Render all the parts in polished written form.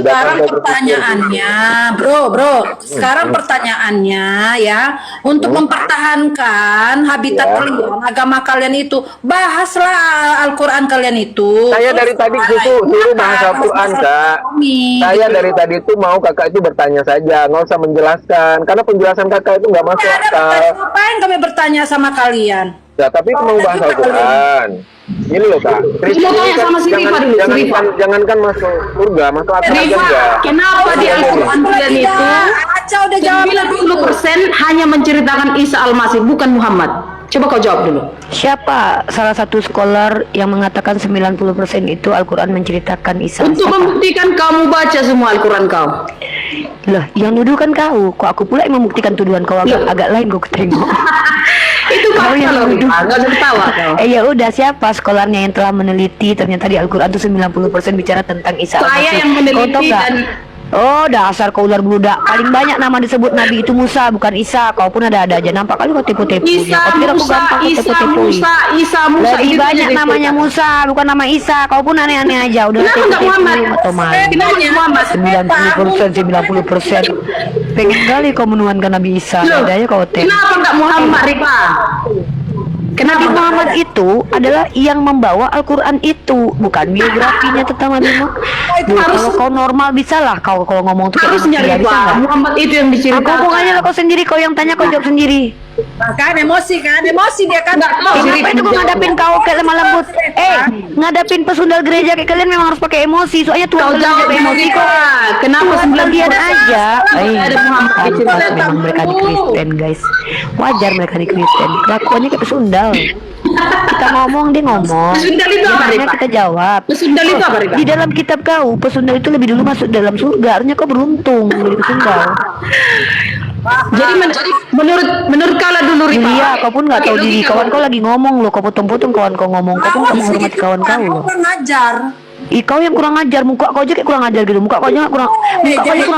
Sekarang pertanyaannya, sekarang pertanyaannya ya, untuk mempertahankan habitat kalian, agama kalian itu, bahaslah Al-Quran kalian itu. Saya dari tadi suruh bahas Al-Quran, Kak. Saya dari tadi itu mau kakak itu bertanya saja, nggak usah menjelaskan, karena penjelasan kakak itu nggak masuk akal. Ngapain kami bertanya sama kalian? Ya, tapi itu mau bahas Al-Quran. Ini loh, Kak. Kita tanya sama si Rifa dulu, si Rifa. Jangankan masuk surga, masuk akal aja Rifa, enggak. kenapa di Al-Quran kalian itu Aca udah jawab. 90% hanya menceritakan Isa Al-Masih, bukan Muhammad? Coba kau jawab dulu. Siapa salah satu scholar yang mengatakan 90% itu Al-Quran menceritakan Isa? Untuk membuktikan kamu baca semua Al-Quran kau. Loh, yang nuduh kan kau. Kok aku pula yang membuktikan tuduhan kau agak lain kau tengok. Itu Kau fakta yang loh, nuduh. Rifa. Nggak usah ketawa kau. Ya udah, siapa skolarnya yang telah meneliti ternyata di Al-Quran itu 90% bicara tentang Isa Saya Al-Masih? yang Kau tahu meneliti nggak? dan Oh, dasar kau ular bludak. Paling banyak nama disebut Nabi itu Musa, bukan Isa. Kau pun ada aja. Nampak kali kau tipu-tipunya. Isa Kau kira aku Musa, gampang kau Isa tipu-tipui. Musa, Isa Musa. Lebih itu banyak jadi namanya cerita. Musa, bukan nama Isa. Kau pun aneh-aneh aja. Udah Kenapa nggak Muhammad? atau main. Kenapa nggak Muhammad? 90%, 90%. Pengen kali kau menuhankan Nabi Isa. Loh, Ada aja kau tek. kenapa nggak Muhammad, Rifa? Nabi Muhammad itu adalah yang membawa Al-Quran itu, bukan biografinya tentang Nabi Muhammad. Kalau kau normal bisa lah, kau kalau ngomong tuh kayak Harusnya manusia, bisa Rifa, nggak? Muhammad itu yang Aku diceritakan. hubungannya lah kau sendiri, kau yang tanya kau jawab sendiri. Kan emosi dia kan. Nggak tahu, si Kenapa Rifa itu kau jawab. ngadapin kau kayak lemah lembut? Ngadapin pesundal gereja kayak kalian memang harus pakai emosi. Soalnya Tuhan Kau kalian jawab jaga emosi emosi kok. Kenapa Tuhan 90% bagian aja. ada Muhammad Pantas diceritakan? memang mereka di Kristen, guys. Wajar mereka di Kristen. Kelakuannya kayak pesundal. Kita ngomong, dia ngomong. Pesundal itu apa, Dia Rifa? kita jawab. Pesundal itu apa, Rifa? Di dalam kitab kau, pesundal itu lebih dulu masuk dalam surga. Harusnya kau beruntung jadi pesundal. Jadi menurut kala dulu, Rifa. Iya, kau pun nggak tahu diri. Kawan kau lagi ngomong loh, kau potong-potong kawan kau ngomong. Kau pun nggak menghormati kawan kau loh. Kurang ngajar. Kau yang kurang ajar, muka kau aja kayak kurang ajar gitu. Muka kau aja kurang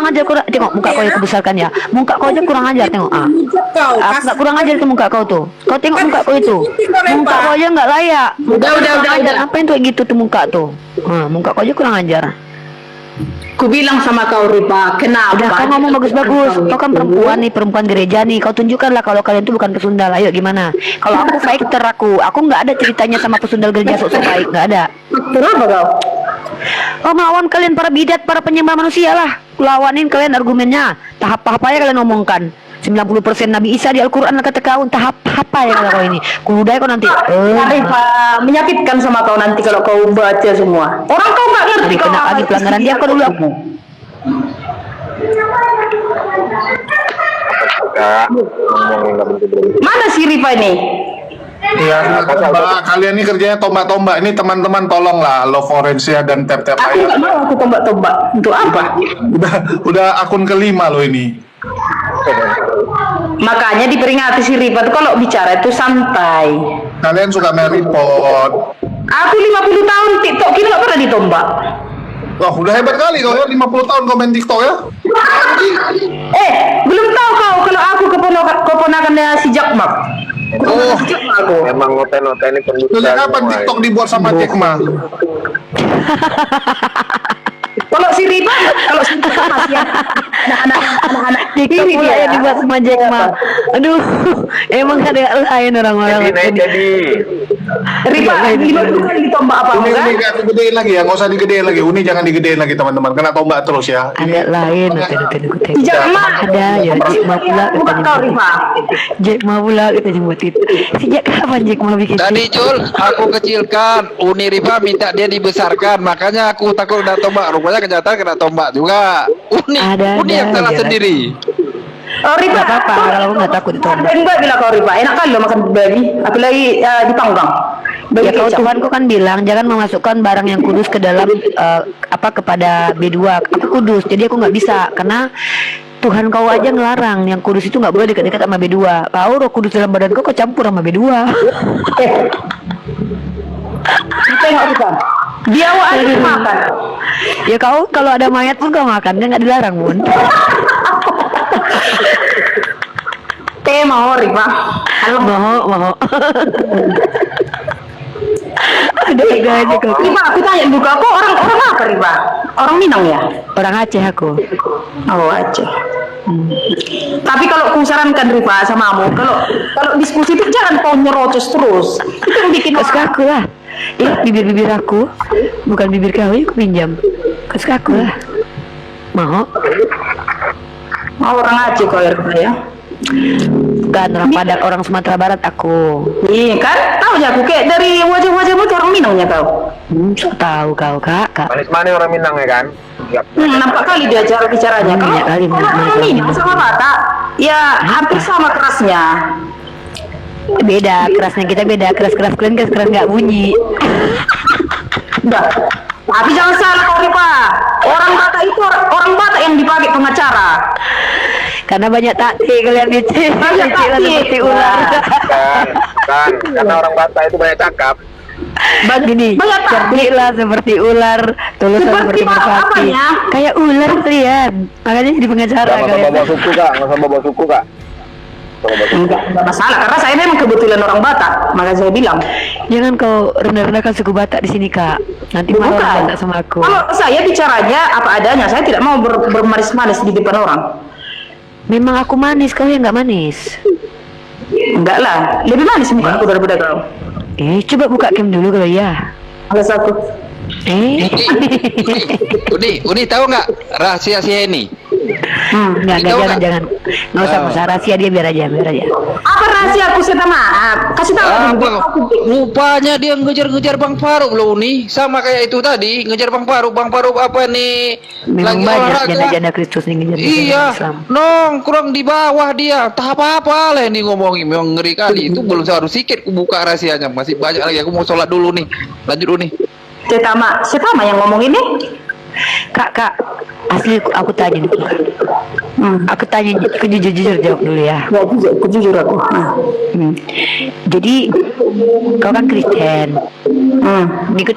ajar. Tengok muka kau yang kebesarkan ya. Muka kau aja kurang ajar, tengok. Kau Nggak kurang ajar itu muka kau tuh. Kau tengok muka kau itu. Muka kau aja nggak layak. Udah. Ngapain tuh gitu tuh muka tuh? Muka kau aja kurang ajar. Ku bilang sama kau, Rifa, kenapa? Udah, kau ngomong bagus-bagus. Kau kan perempuan nih, perempuan gereja nih. Kau tunjukkanlah kalau kalian tuh bukan pesundal. Ayo gimana? Kalau aku fighter aku nggak ada ceritanya sama pesundal gereja sok-sok baik, nggak ada. Kenapa kau? Oh, melawan kalian para bidat, para penyembah manusia lah. Lawanin kalian argumennya. Tahap apa ya kalian omongkan? 90% Nabi Isa di Al-Quran kata kau. Tahap apa ya kata kau ini? Kudai kau nanti. Rifa, menyakitkan sama kau nanti kalau kau baca semua. Orang kau nggak ngerti Lagi kau kena apa lagi pelanggaran dia kau dulu. Kak, ngomongin nggak begitu. Mana si Rifa ini? Iya, Mbak, kalian ini kerjanya tombak-tombak. Ini teman-teman tolonglah lo Forensia dan tap-tap Aku ayat. nggak mau aku tombak-tombak. Untuk apa? Udah akun kelima lo ini. Makanya diperingati si Rifa tuh kalau bicara itu santai. Kalian suka mereport. Aku 50 tahun TikTok kita nggak pernah ditombak. Wah, udah hebat kali kau ya, 50 tahun komen TikTok ya. Belum tahu kau kalau aku keponakannya si Jakmak. Oh, Emang noten-noten ini pendusta. sejak kapan TikTok dibuat sama Jack Ma? Kalau si Rifa masih anak-anak TikTok ini pula dia. yang dibuat sama Jack Ma. Aduh, emang ada lain orang-orang. Jadi Rifa ini bukan ditombak apa Uni kan? aku gedein lagi ya, nggak usah digedein lagi. Uni jangan digedein lagi teman-teman, kena tombak terus ya. Ada lain, noten-noten aku Si tengok. Jakmak. Ada ya, Jack Ma pula Bukan kau katanya. Rifa. Jack Ma pula katanya buat itu. Sejak kapan Jack Ma bikin? Tadi Jul, aku kecilkan. Uni Rifa minta dia dibesarkan, makanya aku takut kena tombak. Rupanya kenyataan kena tombak juga. Uni yang salah aja. sendiri. Oh Rifa, Nggak apa-apa, kalau aku nggak takut ditombak. Enggak bilang kau Rifa, enak kali lo makan babi, apalagi dipanggang. Babi Ya kalau kecap. Tuhanku kan bilang jangan memasukkan barang yang kudus ke dalam kepada B2. Aku kudus, jadi aku nggak bisa karena Tuhan kau aja ngelarang yang kudus itu nggak boleh dekat-dekat sama B2. Kau roh kudus dalam badan kau campur sama B2. Tengok Rifa, dia awak aja makan. Ya kau kalau ada mayat pun kau makan, kan nggak dilarang pun. Teh mau Rifa, Mau. Ada aja kau. Riba, aku tanya dulu, aku orang apa Riba? Orang Minang ya? Orang Aceh aku. Oh, Aceh. Tapi kalau ku sarankan Rifa sama kamu, kalau diskusi itu jangan kau nyerocos terus. Itu yang bikin Kesuka aku lah. Bibir aku, bukan bibir kau, aku pinjam. Kesuka aku lah. Mau? orang Aceh kau ya. Bukan orang Padang, orang Sumatera Barat aku. Iya kan, tahu ya aku kayak dari wajah-wajahmu itu orang Minang ya kau. So tahu kau kak. Manis-manis orang Minang ya kan? Nampak kali dia cara bicaranya. Kalau Banyak kali orang Minang sama Batak, ya hampir sama kerasnya. Beda, kerasnya kita beda. Keras kalian keras nggak bunyi. Udah. Tapi jangan salah kau Rifa. Orang Batak itu orang Batak yang dipakai pengacara. Karena banyak taktik kalian itu. Banyak taktik. Seperti ular. Kan, karena orang Batak itu banyak cakap. Gini, banyak taktik. cerdiklah seperti ular, tulus seperti merpati. apanya? Kayak ular kalian. Makanya jadi pengacara Nggak usah kalian. bawa suku kak, nggak usah bawa suku kak. Enggak masalah karena saya memang kebetulan orang Batak, maka saya bilang. Jangan kau rendah-rendahkan suku Batak di sini kak. Nanti marah orang Batak sama aku. Kalau saya bicaranya apa adanya, saya tidak mau bermanis-manis di depan orang. Memang aku manis, kau yang nggak manis. Enggak lah, lebih manis muka aku daripada kau. Coba buka cam dulu kalau ya. Alas aku. Uni tahu nggak rahasia si Heni? Enggak, Tahu jangan, nggak? jangan. Nggak usah rahasia dia, biar aja. Apa rahasia aku saya maaf? Kasih tahu dulu. Rupanya dia ngejar-ngejar Bang Faruk loh nih, sama kayak itu tadi ngejar Bang Faruk apa nih? Memang Lagi banyak olahraga. janda-janda Kristus nih ngejar Iya, Islam. nongkrong di bawah dia. Tak apa-apa lah nih ngomongin, memang ngeri kali. Itu belum seharus sikit ku buka rahasianya, masih banyak lagi. Aku mau sholat dulu nih, lanjut dulu nih. Setama yang ngomong ini. Kak, asli aku tanya nih. Aku tanya, aku jujur jawab dulu ya. Ya jujur aku. Jadi kau kan Kristen.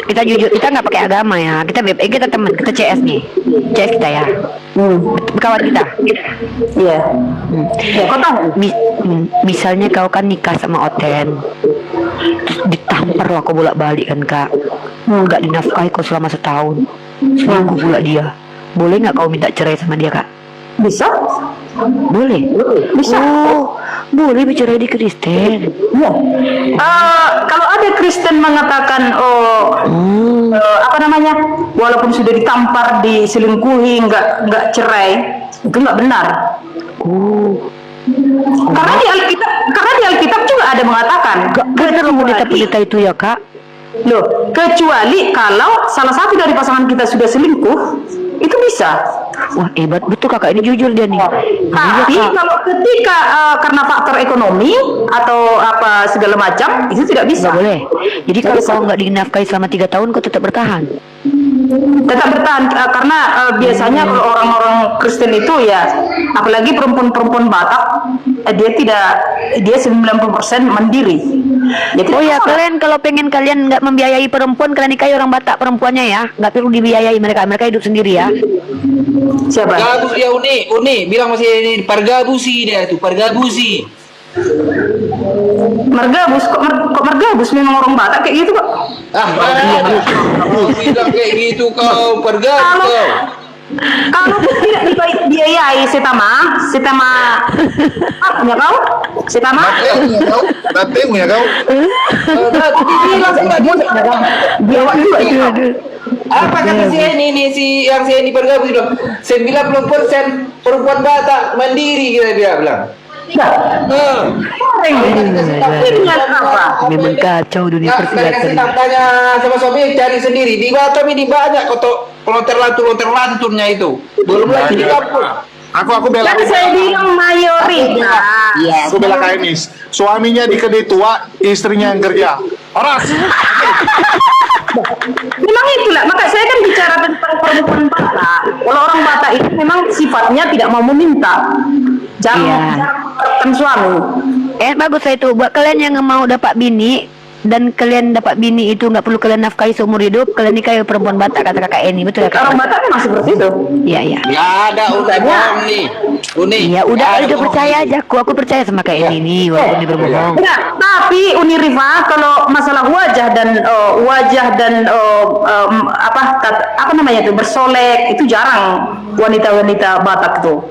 Kita jujur, kita nggak pakai agama ya. Kita teman, kita CS nih, CS kita ya. Kawan kita. Iya. Ya kau tahu. Misalnya kau kan nikah sama Oten, terus ditampar lah kau bolak-balik kan kak. Nggak dinafkahi kau selama setahun. Selingkuh pula dia. Boleh nggak kau minta cerai sama dia kak? Bisa? Boleh. Bisa. Oh, boleh bicara di Kristen. Ya. Kalau ada Kristen mengatakan apa namanya, walaupun sudah ditampar, diselingkuhi, nggak cerai, itu nggak benar. Karena di Alkitab juga ada mengatakan. Benar pendeta-pendeta itu ya kak. Loh, kecuali kalau salah satu dari pasangan kita sudah selingkuh, itu bisa. Wah hebat betul kakak, ini jujur dia nih. Tapi kalau ketika karena faktor ekonomi atau apa segala macam, itu tidak bisa. Nggak boleh. Jadi kalau kau nggak dinafkahi selama 3 tahun, kau tetap bertahan. Tetap bertahan karena biasanya kalau orang-orang Kristen itu ya, apalagi perempuan-perempuan Batak, dia 90% mandiri. Jadi Oh ya, kalian kalau pengen kalian nggak membiayai perempuan, kalian nikahi orang Batak perempuannya ya, nggak perlu dibiayai mereka hidup sendiri ya. siapa? Gabus dia Uni, bilang masih ini pargabusi dia itu, pargabusi. Margabus kok Margabus memang orang Batak kayak gitu kok. Bilang kayak gitu kau, pargabus kau. Kalau tidak dibiayai setama punya kau setama Dateng ya kau. biaya juga itu. Apa kata si ini yang si ini bergabung bilang 90% perempuan Batak mandiri dia bilang. Memang kacau dunia Kasih persilatan. tanya sama suami cari sendiri di Batam ini banyak kok lontar lanturnya itu. Belum lagi di kampung. Aku bela. Kan saya bilang mayoritas. Iya, aku bela Kainis. Suaminya di kedai tua, istrinya yang kerja. Oras. Memang itulah, maka saya kan bicara tentang perempuan Batak. Kalau orang Batak itu memang sifatnya tidak mau meminta, jarang mengharapkan suami. Bagus lah itu buat kalian yang mau dapat bini, dan kalian dapat bini itu nggak perlu kalian nafkahi seumur hidup, kalian nikahi perempuan Batak, kata kakak Eni, betul ya kak? Orang Batak memang seperti itu. Iya iya. Nggak ada, udah bohong nih. Uni. Iya udah, udah percaya aja, aku percaya sama kak Eni nih, walaupun dia berbohong. Nah, tapi Uni Rifa kalau masalah wajah dan apa namanya itu bersolek itu jarang wanita-wanita Batak tuh.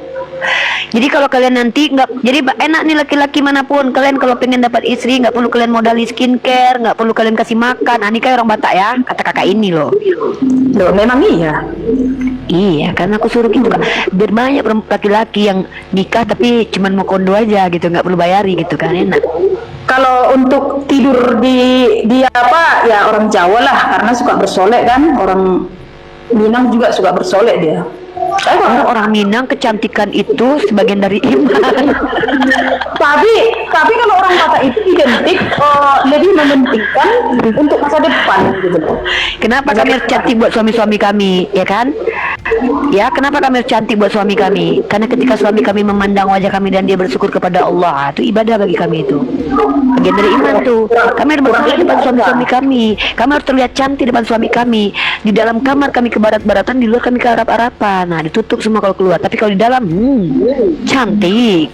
Jadi kalau kalian nanti nggak, jadi enak nih laki-laki manapun, kalian kalau pengen dapat istri nggak perlu kalian modali skincare, nggak perlu kalian kasih makan. Ini kayak orang Batak ya, kata kakak ini loh. Loh, memang iya. Iya, karena aku suruh gitu kak. Biar banyak laki-laki yang nikah tapi cuman mau kondo aja gitu, nggak perlu bayari gitu kan, enak. Kalau untuk tidur di apa ya orang Jawa lah, karena suka bersolek kan, orang Minang juga suka bersolek dia. Karena orang Minang kecantikan itu sebagian dari iman. tapi kalau orang Batak itu identik lebih mementingkan untuk masa depan gitu. Kenapa kami harus cantik buat suami-suami kami, ya kan? Ya, kenapa kami harus cantik buat suami kami? Karena ketika suami kami memandang wajah kami dan dia bersyukur kepada Allah, itu ibadah bagi kami itu. Bagian dari iman tuh. Kami harus bersyukur di depan suami-suami kami. Kami harus terlihat cantik di depan suami kami. Di dalam kamar kami ke barat-baratan, di luar kami ke arap-arapan. Nah, ditutup semua kalau keluar. Tapi kalau di dalam, cantik.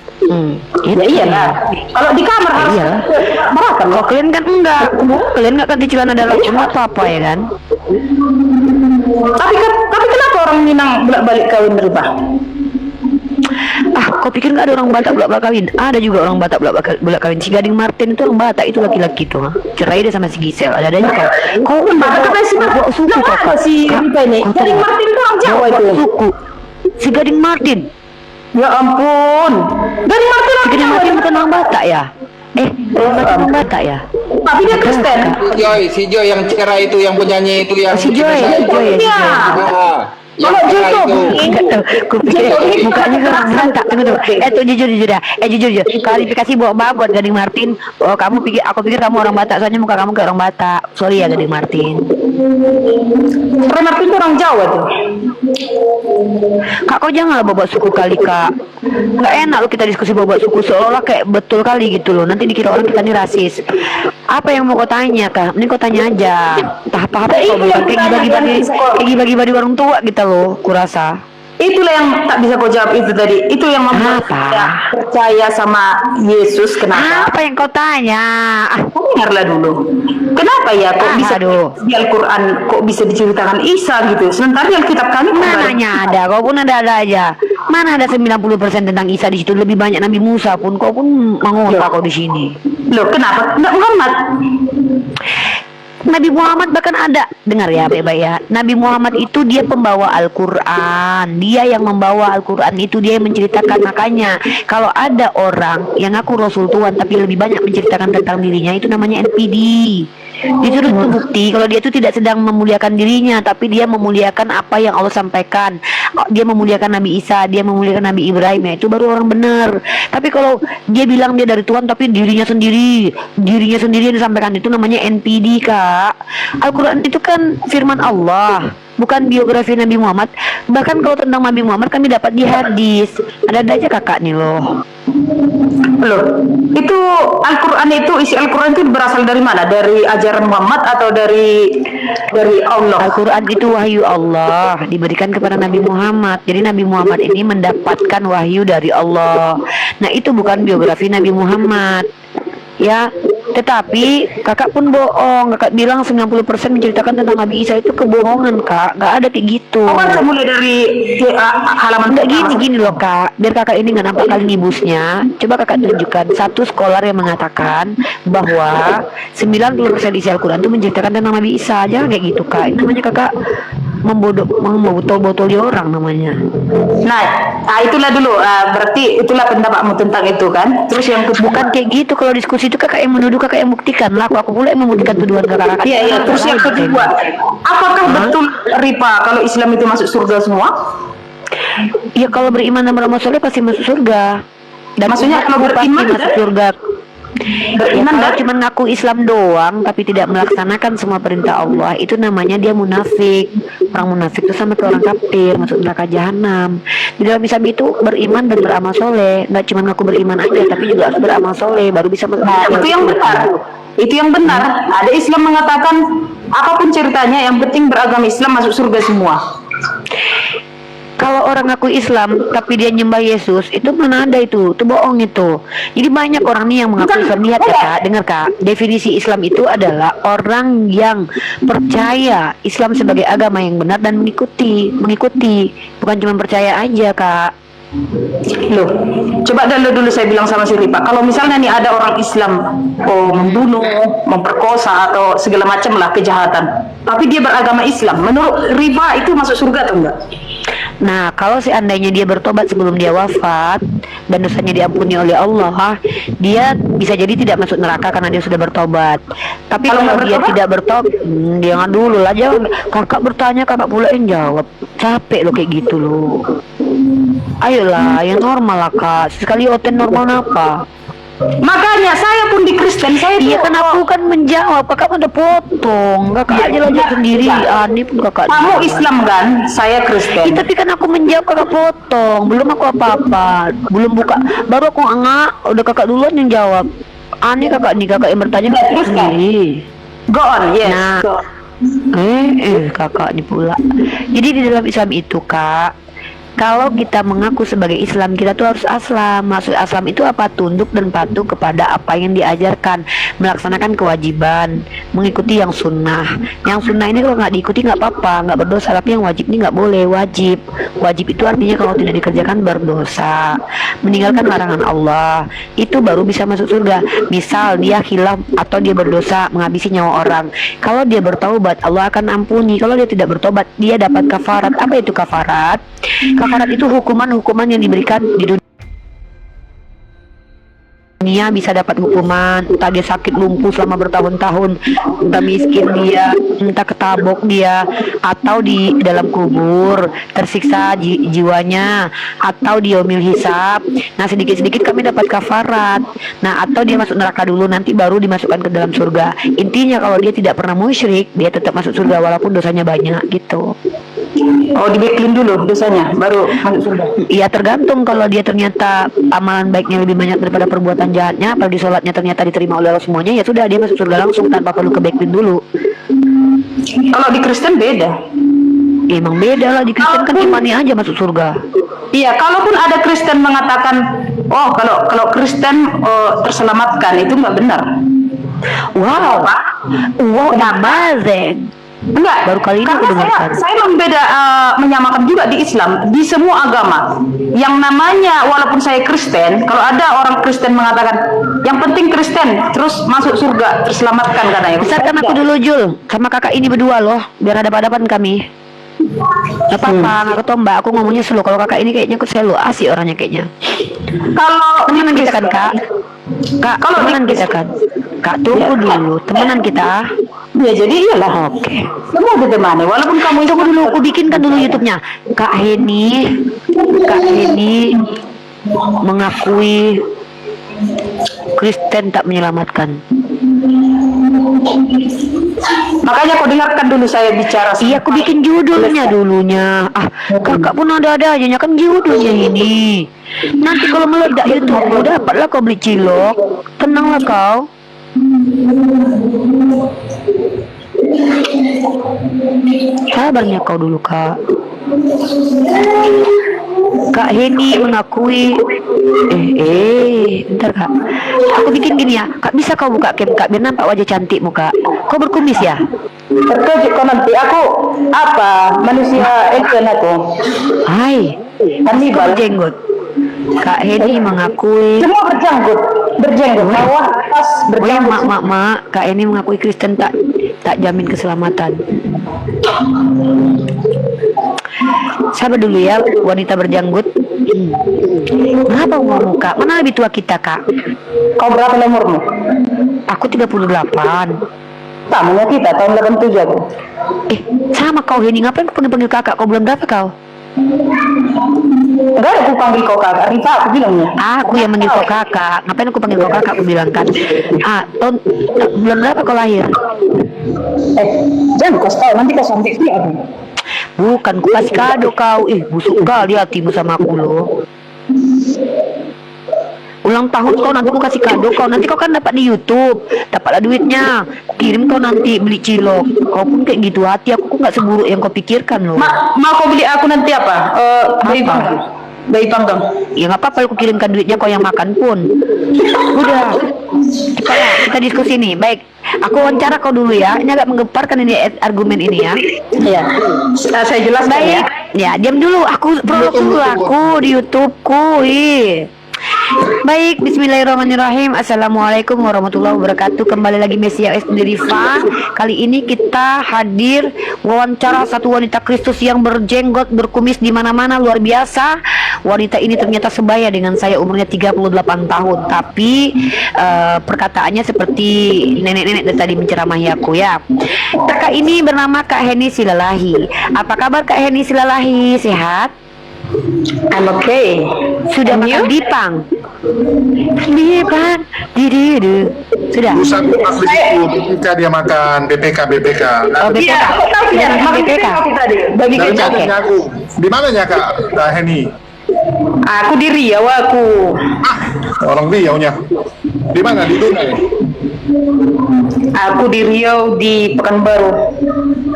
Ya iyalah. Kalau di kamar harus berapa? Kalau kalian kan enggak, kalian enggak ganti celana dalam, enggak apa-apa ya kan? Tapi kenapa orang Minang bolak-balik kawin riba? Kau pikir nggak ada orang Batak bolak-balik kawin? Ada juga orang Batak bolak kawin. Si Gading Martin itu orang Batak, itu laki-laki tuh. Cerai dia sama si Gisel. Ada juga. Kau bawa suku kakak. Si Gading Martin itu orang Jawa itu. Suku. Si Gading Martin. Ya ampun. Gading Martin Si Gading Martin bukan orang Batak ya? Orang Batak ya? Tapi dia Kristen. Si Joy yang cerai itu, yang penyanyi itu, yang Si Joy. Kalau Aku pikir mukanya orang Batak. Tunggu. Tuh jujur dah. Jujur. Klarifikasi buat Gading Martin. Aku pikir kamu orang Batak, soalnya muka kamu kayak orang Batak. Sorry ya Gading Martin. Gading Martin itu orang Jawa tuh. Kak, kau janganlah bawa suku kali kak. Nggak enak lo kita diskusi bawa suku seolah kayak betul kali gitu loh. Nanti dikira orang kita ini rasis. Apa yang mau kau tanya kak? Ini kau tanya aja. Entah apa-apa kau bilang kayak bagi-bagi warung tua gitu loh, kurasa. Itulah yang tak bisa kau jawab itu tadi. Itu yang membuat saya percaya sama Yesus. Kenapa? Apa yang kau tanya? Dengarlah dulu. Kenapa ya kok bisa di Al-Quran kok bisa diceritakan Isa gitu? Sementara di Alkitab kami mananya ada, kau pun ada aja. Mana ada 90% tentang Isa di situ, lebih banyak Nabi Musa pun, kau pun mengotak kau di sini. Loh, kenapa? Enggak Muhammad. Nabi Muhammad bahkan ada, dengar ya baik-baik ya, Nabi Muhammad itu dia pembawa Al-Quran, dia yang membawa Al-Quran itu, dia yang menceritakan. Makanya kalau ada orang yang ngaku Rasul Tuhan tapi lebih banyak menceritakan tentang dirinya, itu namanya NPD. Itu bukti kalau dia itu tidak sedang memuliakan dirinya, tapi dia memuliakan apa yang Allah sampaikan. Dia memuliakan Nabi Isa, dia memuliakan Nabi Ibrahim, ya itu baru orang benar. Tapi kalau dia bilang dia dari Tuhan tapi dirinya sendiri yang disampaikan, itu namanya NPD kak. Al-Quran itu kan firman Allah, bukan biografi Nabi Muhammad. Bahkan kalau tentang Nabi Muhammad kami dapat di hadis. Ada aja kakak nih loh. Loh, itu Al-Quran itu, isi Al-Quran itu berasal dari mana? Dari ajaran Muhammad atau dari Allah? Al-Quran itu wahyu Allah, diberikan kepada Nabi Muhammad. Jadi Nabi Muhammad ini mendapatkan wahyu dari Allah. Nah itu bukan biografi Nabi Muhammad. Ya, tetapi kakak pun bohong. Kakak bilang 90% menceritakan tentang Nabi Isa, itu kebohongan kak. Gak ada kayak gitu. Mulai dari halaman nggak gini loh kak, biar kakak ini nggak nampak kali nibusnya. Coba kakak tunjukkan satu scholar yang mengatakan bahwa 90% isi Al-Quran itu menceritakan tentang Nabi Isa. Jangan kayak gitu kak. Ini namanya kakak membotol-botoli orang namanya. Nah, itulah dulu. Berarti itulah pendapatmu tentang itu kan? Terus yang bukan kayak gitu. Kalau diskusi itu kakak yang menuduh, kakak yang buktikan lah. Aku pula yang membuktikan tuduhan kakak. Iya. Terus yang kedua, apakah betul Ripa kalau Islam itu masuk surga semua? Ya kalau beriman dan beramal soleh pasti masuk surga. Dan maksudnya kalau beriman masuk surga. Ya, Beriman kalau dan cuma ngaku Islam doang tapi tidak melaksanakan semua perintah Allah, itu namanya dia munafik. Orang munafik itu sama kayak orang kafir, masuk neraka jahanam. Di dalam Islam itu beriman dan beramal soleh, nggak cuma ngaku beriman aja tapi juga harus beramal soleh baru bisa masuk Nah, itu yang benar. Itu yang benar. Ada Islam mengatakan apapun ceritanya, yang penting beragama Islam masuk surga semua. Kalau orang ngaku Islam tapi dia nyembah Yesus, itu mana ada itu bohong itu. Jadi banyak orang nih yang mengaku Islam. Lihat ya kak, dengar kak, definisi Islam itu adalah orang yang percaya Islam sebagai agama yang benar dan mengikuti, bukan cuma percaya aja kak. Loh, coba dulu saya bilang sama si Ripa, kalau misalnya nih ada orang Islam membunuh, memperkosa atau segala macam lah kejahatan, tapi dia beragama Islam, menurut Ripa itu masuk surga atau enggak? Nah, kalau seandainya dia bertobat sebelum dia wafat dan dosanya diampuni oleh Allah, dia bisa jadi tidak masuk neraka karena dia sudah bertobat. Tapi Kalau kalau nggak dia bertobat? tidak bertobat, jangan dulu lah, jawab. Kakak bertanya, kakak pula yang jawab. Capek lo kayak gitu lo. Ayolah, yang normal lah kak. Sekali oten normal apa? Makanya saya pun di Kristen, saya Iya tuh, kan aku kan menjawab, kakak udah potong. Kakak aja lah jawab sendiri. Ini pun kakak. kamu Islam kan, saya Kristen. Tapi kan aku menjawab, kakak potong. Belum aku apa-apa. Belum buka. Baru aku udah kakak duluan yang jawab. Aneh kakak yang bertanya kakak Terus, Kak? sendiri. Go on, yes. Nah. Go on. Kakak ini pula. Jadi di dalam Islam itu kak, kalau kita mengaku sebagai Islam, kita tuh harus aslam. Maksud aslam itu apa? Tunduk dan patuh kepada apa yang diajarkan, melaksanakan kewajiban, mengikuti yang sunnah. Yang sunnah ini kalau nggak diikuti nggak apa-apa, nggak berdosa. Tapi yang wajib ini nggak boleh. Wajib itu artinya kalau tidak dikerjakan berdosa. Meninggalkan larangan Allah, itu baru bisa masuk surga. Misal dia khilaf atau dia berdosa menghabisi nyawa orang, kalau dia bertaubat Allah akan ampuni. Kalau dia tidak bertobat, dia dapat kafarat. Apa itu kafarat? Kafarat itu hukuman yang diberikan di dunia. Bisa dapat hukuman, entah dia sakit lumpuh selama bertahun-tahun, entah miskin dia, entah ketabok dia, atau di dalam kubur tersiksa jiwanya, atau di yaumil hisab. Nah sedikit-sedikit kami dapat kafarat. Nah atau dia masuk neraka dulu, nanti baru dimasukkan ke dalam surga. Intinya kalau dia tidak pernah musyrik, dia tetap masuk surga walaupun dosanya banyak gitu. Oh, di backlin dulu dosanya, baru masuk surga. Iya tergantung, kalau dia ternyata amalan baiknya lebih banyak daripada perbuatan jahatnya, apalagi sholatnya ternyata diterima oleh Allah semuanya, ya sudah dia masuk surga langsung tanpa perlu ke backlin dulu. Kalau di Kristen beda. Emang beda lah, di Kristen kan imani aja masuk surga. Iya, kalaupun ada Kristen mengatakan, oh kalau Kristen terselamatkan, itu nggak benar. Wow, wow, amazing. Enggak, Baru kali ini aku karena dengarkan. saya membeda menyamakan juga di Islam, di semua agama. Yang namanya walaupun saya Kristen, kalau ada orang Kristen mengatakan yang penting Kristen terus masuk surga, terselamatkan katanya. Besarkan aku dulu Jul, sama kakak ini berdua loh, biar ada hadapan kami. Gak apa-apa, nggak tombak. Aku ngomongnya slow. Kalau kakak ini kayaknya aku selalu asik orangnya kayaknya. Kalau Temenan kita kan kak. Kak, Kalau temenan di- kita kan. Kak tunggu dulu, temenan kita. ya jadi iyalah. Oke. Semua ditemani, walaupun kamu itu Tunggu dulu, aku bikinkan dulu YouTube-nya. Kak Heni mengakui Kristen tak menyelamatkan. makanya kau dengarkan dulu saya bicara. Iya, aku bikin judulnya dulunya. Kakak pun ada aja kan judulnya ini. Nanti kalau meledak YouTube, dapatlah kau beli cilok. Tenanglah kau. Sabarnya kau dulu kak. Kak Heni mengakui bentar kak, aku bikin gini ya kak, bisa kau buka cam kak biar nampak wajah cantikmu kak. Kau berkumis ya? Terkejut kau nanti, aku apa manusia alien aku. Hai, kau berjenggot. Kak Heni mengakui. Semua berjenggot, bawah atas Oh ya berjenggot. mak, Kak Heni mengakui Kristen tak jamin keselamatan. Sabar dulu ya wanita berjanggut. Kenapa umurmu kak? Mana lebih tua kita kak? Kau berapa umurmu? Aku 38. Tamunya kita tahun 87 aku. Sama kau Heni, ngapain kau panggil kakak? Kau belum berapa kau? Enggak ada aku panggil kau kakak, Rifa aku bilangnya. Aku yang manggil kau kakak. Ngapain aku panggil kau kakak? Aku bilang kan. Bulan berapa kau lahir? Jangan kau tahu nanti kau sampai sini aku. Bukan, ku kasih kado kau. Busuk kali hatimu sama aku loh. Ulang tahun kau nanti ku kasih kado kau. Nanti kau kan dapat di YouTube, dapatlah duitnya. Kirim kau nanti beli cilok. Kau pun kayak gitu hati aku nggak seburuk yang kau pikirkan loh. Mau kau beli aku nanti apa? Bayi panggang. Bayi panggang. Ya nggak apa-apa, aku kirimkan duitnya kau yang makan pun. Udah. Kita diskusi nih. Baik, aku wawancara kau dulu ya. Ini agak menggemparkan ini argumen ini ya. Iya. Saya jelaskan Baik. ya. Ya, diam dulu. Aku prolog dulu aku di YouTubeku. Baik, bismillahirrahmanirrahim. Assalamualaikum warahmatullahi wabarakatuh. Kembali lagi Mesia S Rifa. Kali ini kita hadir wawancara satu wanita Kristus yang berjenggot, berkumis di mana-mana, luar biasa. Wanita ini ternyata sebaya dengan saya, umurnya 38 tahun. Tapi perkataannya seperti nenek-nenek dari tadi menceramahi aku ya. Kakak ini bernama Kak Heni Silalahi. Apa kabar Kak Heni Silalahi? Sehat? I'm okay. Sudah makan dipang? Dipang, sudah. Pusat di situ, ketika dia makan BPK. Oh, BPK. Iya, aku tahu ya. Makan BPK. aku tadi. Bagi Dari kecap. mana aku? Di mananya Kak Heni? Aku di Riau aku. Orang Riau-nya. Di mana? Di Dunai? Aku di Riau di Pekanbaru.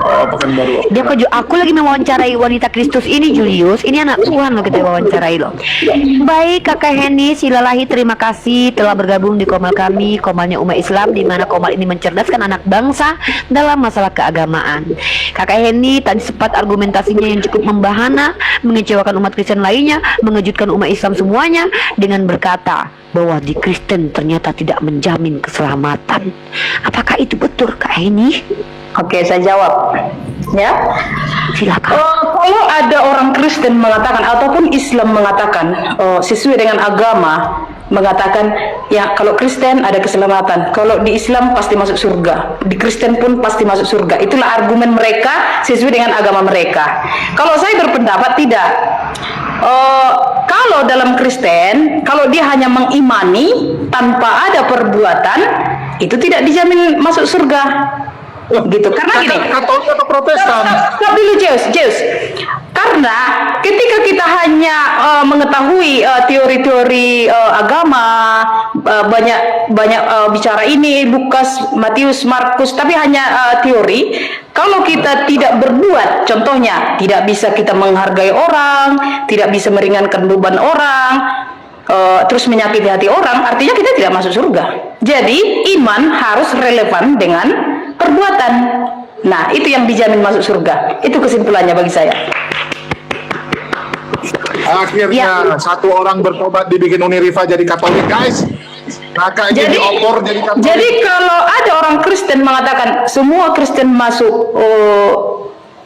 Oh, Pekanbaru. Dia aku lagi mewawancarai wanita Kristus ini, Julius. Ini anak Tuhan loh, kita wawancarai loh. Baik, Kakak Heni Silalahi, terima kasih telah bergabung di Komal kami, Komalnya umat Islam, di mana Komal ini mencerdaskan anak bangsa dalam masalah keagamaan. Kakak Heni tadi sempat argumentasinya yang cukup membahana, mengecewakan umat Kristen lainnya, mengejutkan umat Islam semuanya dengan berkata bahwa di Kristen ternyata tidak menjamin keselamatan. Apakah itu betul, Kak Heni? Oke, saya jawab. Ya. Silakan. Kalau ada orang Kristen mengatakan ataupun Islam mengatakan sesuai dengan agama, mengatakan ya kalau Kristen ada keselamatan, kalau di Islam pasti masuk surga, di Kristen pun pasti masuk surga. Itulah argumen mereka sesuai dengan agama mereka. Kalau saya berpendapat tidak. Kalau dalam Kristen, kalau dia hanya mengimani tanpa ada perbuatan, itu tidak dijamin masuk surga. Gitu, karena gini. Katolik atau Protestan? Stop dulu, Zeus. Karena ketika kita hanya mengetahui teori-teori agama, banyak bicara ini Lukas, Matius, Markus, tapi hanya teori. Kalau kita tidak berbuat, contohnya tidak bisa kita menghargai orang, tidak bisa meringankan beban orang, terus menyakiti hati orang, artinya kita tidak masuk surga. Jadi iman harus relevan dengan perbuatan. Nah, itu yang dijamin masuk surga. Itu kesimpulannya bagi saya. Akhirnya satu orang bertobat dibikin Uniriva jadi Katolik, guys. Kakak jadi opor jadi Katolik. Jadi kalau ada orang Kristen mengatakan semua Kristen masuk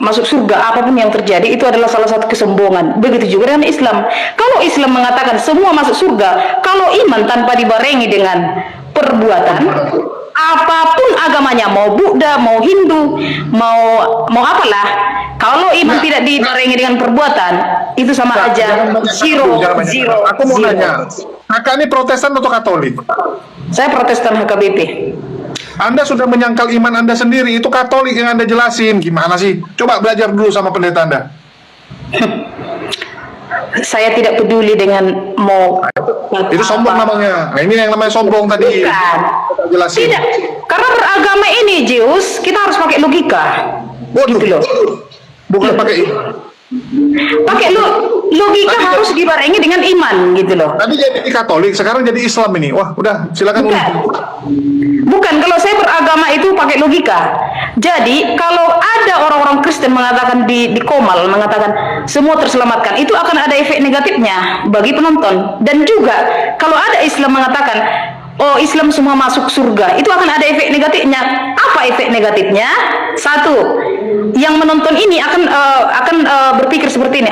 surga, apapun yang terjadi, itu adalah salah satu kesombongan. Begitu juga dengan Islam. Kalau Islam mengatakan semua masuk surga, kalau iman tanpa dibarengi dengan perbuatan, apapun agamanya, mau Buddha, mau Hindu, mau apalah, kalau iman tidak dibarengi dengan perbuatan, itu sama aja zero. Aku mau nanya, kakak ini Protestan atau Katolik? Saya Protestan HKBP. Anda sudah menyangkal iman Anda sendiri, itu Katolik yang Anda jelasin. Gimana sih? Coba belajar dulu sama pendeta Anda. Saya tidak peduli dengan mau Itu sombong namanya. Nah, ini yang namanya sombong tadi. Bukan. Jelasin. Tidak. Karena beragama ini, Zeus, kita harus pakai logika. Gitu loh. Bukan pakai Logika Tadi harus dibarengi dengan iman, gitu loh. tadi jadi Katolik, sekarang jadi Islam ini. Wah, udah silakan. Bukan, kalau saya beragama itu pakai logika. Jadi, kalau ada orang-orang Kristen mengatakan di Komal, mengatakan semua terselamatkan, itu akan ada efek negatifnya bagi penonton. Dan juga, kalau ada Islam mengatakan, oh Islam semua masuk surga, itu akan ada efek negatifnya. Apa efek negatifnya? Satu, yang menonton ini akan berpikir seperti ini,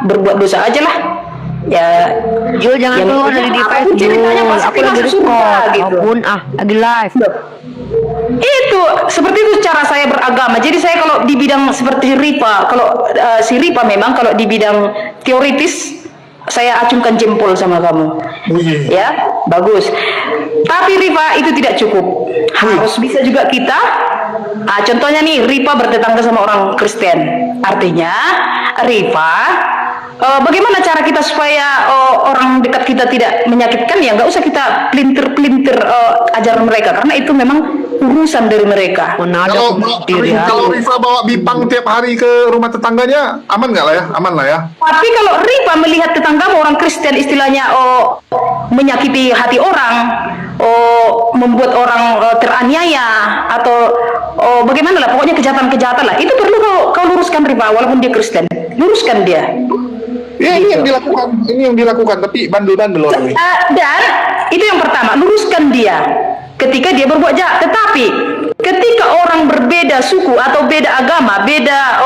berbuat dosa aja lah. Ya, Jul, jangan keluar dari device, Jul. Aku lagi record, apapun, lagi live. Itu seperti itu cara saya beragama. Jadi saya kalau di bidang seperti Ripa, kalau si Ripa memang kalau di bidang teoritis saya acungkan jempol sama kamu. Wih. Ya, bagus. Tapi Rifa itu tidak cukup. Harus bisa juga kita. Contohnya nih, Rifa bertetangga sama orang Kristen. Artinya, Rifa, bagaimana cara kita supaya orang dekat kita tidak menyakitkan ya? Nggak usah kita pelintir-pelintir ajaran mereka, karena itu memang urusan dari mereka. Kalau Rifa bawa Bipang tiap hari ke rumah tetangganya, aman nggak lah ya? Aman lah ya. Tapi kalau Rifa melihat tetanggamu orang Kristen istilahnya menyakiti hati orang, membuat orang teraniaya atau bagaimana lah, pokoknya kejahatan-kejahatan lah, itu perlu kau luruskan Rifa, walaupun dia Kristen, luruskan dia. Ya, ini yang dilakukan, tapi bandel-bandel orang ini. Dan itu yang pertama, luruskan dia ketika dia berbuat jahat. Tetapi ketika orang berbeda suku atau beda agama, beda